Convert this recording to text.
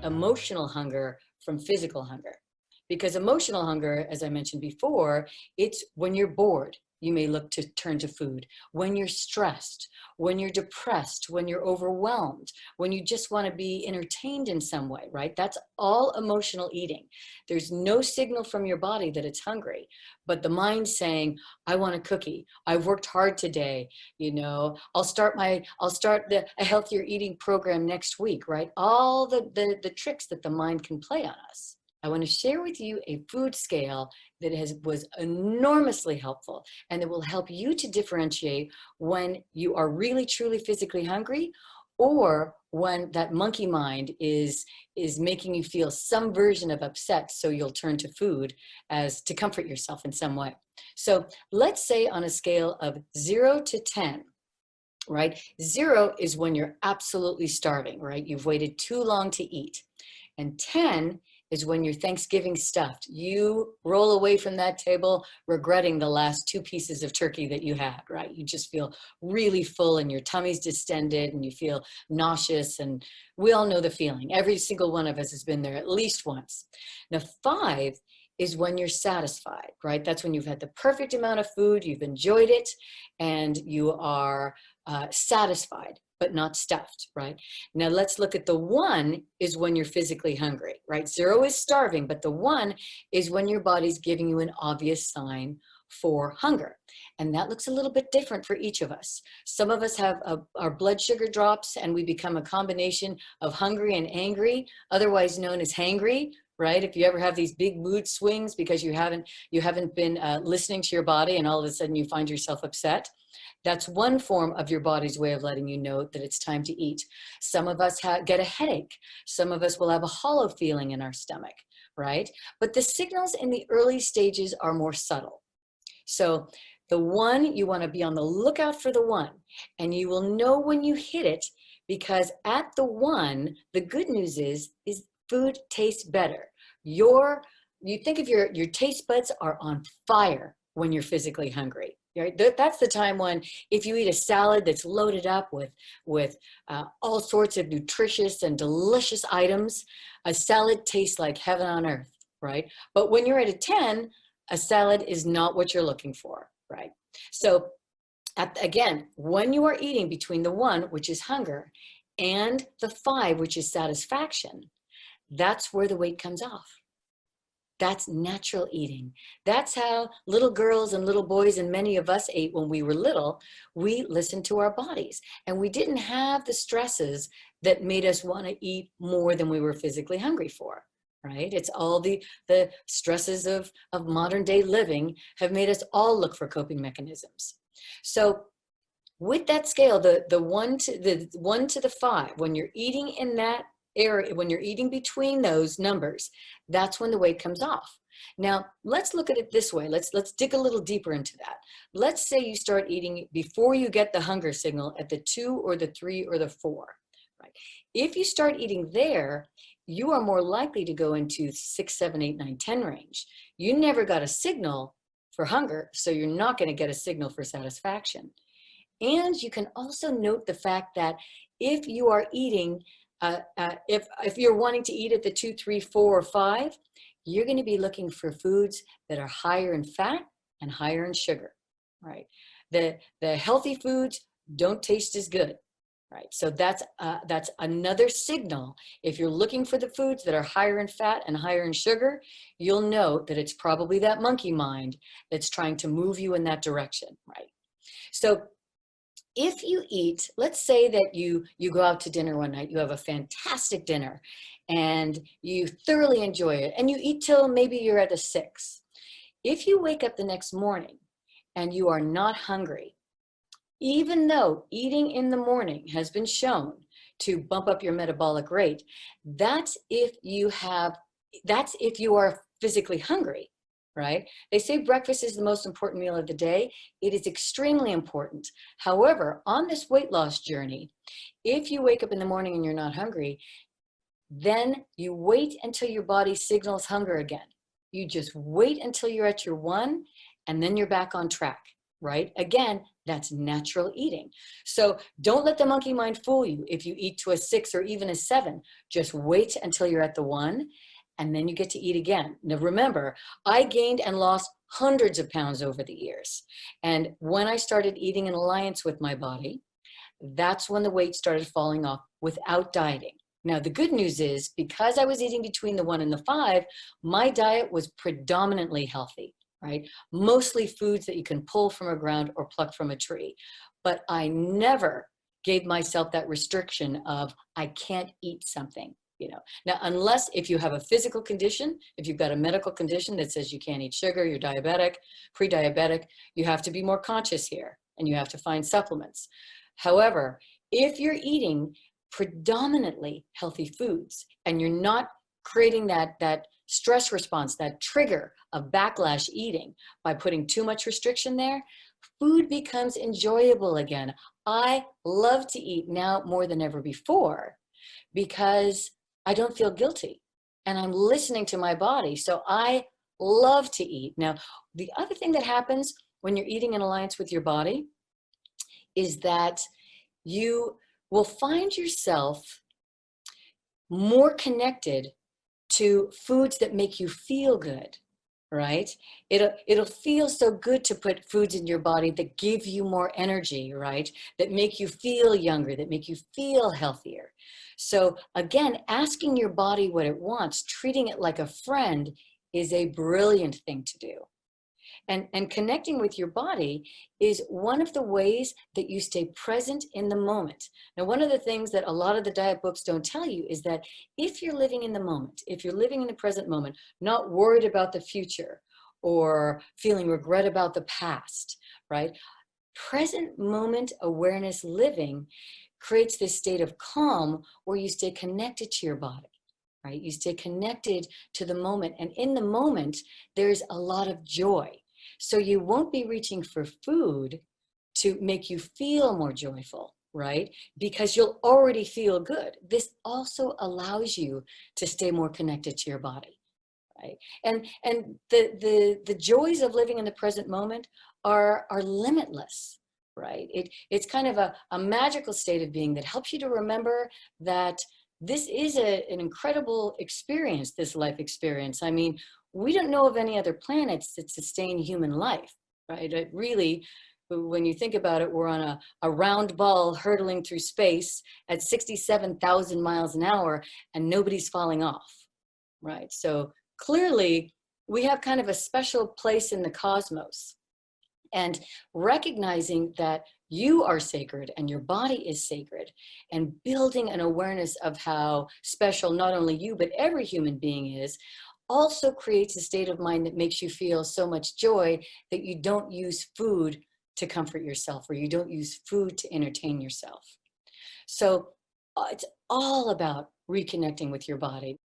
emotional hunger from physical hunger. Because emotional hunger, as I mentioned before, it's when you're bored, you may look to turn to food. When you're stressed, when you're depressed, when you're overwhelmed, when you just want to be entertained in some way, right? That's all emotional eating. There's no signal from your body that it's hungry, but the mind saying, I want a cookie. I've worked hard today. I'll start a healthier eating program next week, right? All the tricks that the mind can play on us. I want to share with you a food scale that was enormously helpful, and it will help you to differentiate when you are really truly physically hungry, or when that monkey mind is making you feel some version of upset, so you'll turn to food as to comfort yourself in some way. So let's say on a scale of 0 to 10, right? 0 is when you're absolutely starving, right? You've waited too long to eat. And 10 is when you're Thanksgiving stuffed. You roll away from that table regretting the last 2 pieces of turkey that you had, right? You just feel really full and your tummy's distended and you feel nauseous, and we all know the feeling. Every single one of us has been there at least once. Now 5 is when you're satisfied, right? That's when you've had the perfect amount of food, you've enjoyed it, and you are satisfied, but not stuffed, right? Now let's look at the 1 is when you're physically hungry, right? 0 is starving, but the 1 is when your body's giving you an obvious sign for hunger. And that looks a little bit different for each of us. Some of us have our blood sugar drops and we become a combination of hungry and angry, otherwise known as hangry, right? If you ever have these big mood swings because you haven't been listening to your body and all of a sudden you find yourself upset. That's one form of your body's way of letting you know that it's time to eat. Some of us get a headache. Some of us will have a hollow feeling in our stomach, right? But the signals in the early stages are more subtle. So the 1, you want to be on the lookout for the 1, and you will know when you hit it, because at the 1, the good news is food tastes better. You think of your taste buds are on fire when you're physically hungry. Right? That's the time when, if you eat a salad that's loaded up with all sorts of nutritious and delicious items, a salad tastes like heaven on earth, right? But when you're at a 10, a salad is not what you're looking for, right? So again, when you are eating between the 1, which is hunger, and the 5, which is satisfaction, that's where the weight comes off. That's natural eating. That's how little girls and little boys and many of us ate when we were little. We listened to our bodies, and we didn't have the stresses that made us want to eat more than we were physically hungry for, right? It's all the stresses of modern day living have made us all look for coping mechanisms. So with that scale, the 1 to the 5, when you're eating in that area, when you're eating between those numbers, that's when the weight comes off. Now, let's look at it this way. Let's dig a little deeper into that. Let's say you start eating before you get the hunger signal at the 2 or the 3 or the 4, right? If you start eating there, you are more likely to go into 6, 7, 8, 9, 10 range. You never got a signal for hunger, so you're not going to get a signal for satisfaction. And you can also note the fact that if you are eating if you're wanting to eat at the 2, 3, 4, or 5, you're going to be looking for foods that are higher in fat and higher in sugar, right? The healthy foods don't taste as good, right? So that's another signal. If you're looking for the foods that are higher in fat and higher in sugar, you'll know that it's probably that monkey mind that's trying to move you in that direction, right? So if you eat, let's say that you go out to dinner one night, you have a fantastic dinner and you thoroughly enjoy it, and you eat till maybe you're at a 6. If you wake up the next morning and you are not hungry, even though eating in the morning has been shown to bump up your metabolic rate, that's if you are physically hungry. Right? They say breakfast is the most important meal of the day. It is extremely important. However, on this weight loss journey, if you wake up in the morning and you're not hungry, then you wait until your body signals hunger again. You just wait until you're at your 1, and then you're back on track, right? Again, That's natural eating. So don't let the monkey mind fool you. If you eat to a 6 or even a 7, just wait until you're at the 1, and then you get to eat again. Now remember, I gained and lost hundreds of pounds over the years. And when I started eating in alliance with my body, that's when the weight started falling off without dieting. Now, the good news is because I was eating between the 1 and the 5, my diet was predominantly healthy, right? Mostly foods that you can pull from a ground or pluck from a tree. But I never gave myself that restriction of I can't eat something. Now, unless if you have a physical condition, if you've got a medical condition that says you can't eat sugar, you're diabetic, pre-diabetic, you have to be more conscious here and you have to find supplements. However, if you're eating predominantly healthy foods and you're not creating that stress response, that trigger of backlash eating by putting too much restriction there, food becomes enjoyable again. I love to eat now more than ever before because I don't feel guilty and I'm listening to my body. So I love to eat. Now, the other thing that happens when you're eating in alliance with your body is that you will find yourself more connected to foods that make you feel good, right? It'll feel so good to put foods in your body that give you more energy, right? That make you feel younger, that make you feel healthier. So again, asking your body what it wants, treating it like a friend is a brilliant thing to do. And connecting with your body is one of the ways that you stay present in the moment. Now, one of the things that a lot of the diet books don't tell you is that if you're living in the moment, if you're living in the present moment, not worried about the future or feeling regret about the past, right? Present moment awareness living creates this state of calm where you stay connected to your body. Right? You stay connected to the moment. And in the moment, there's a lot of joy. So you won't be reaching for food to make you feel more joyful, right? Because you'll already feel good. This also allows you to stay more connected to your body, right? And the joys of living in the present moment are limitless, right? It's kind of a magical state of being that helps you to remember that this is an incredible experience, this life experience. I mean, we don't know of any other planets that sustain human life, right? It really, when you think about it, we're on a round ball hurtling through space at 67,000 miles an hour and nobody's falling off, right? So clearly we have kind of a special place in the cosmos. And recognizing that you are sacred and your body is sacred, and building an awareness of how special not only you, but every human being is, also creates a state of mind that makes you feel so much joy that you don't use food to comfort yourself or you don't use food to entertain yourself. So it's all about reconnecting with your body.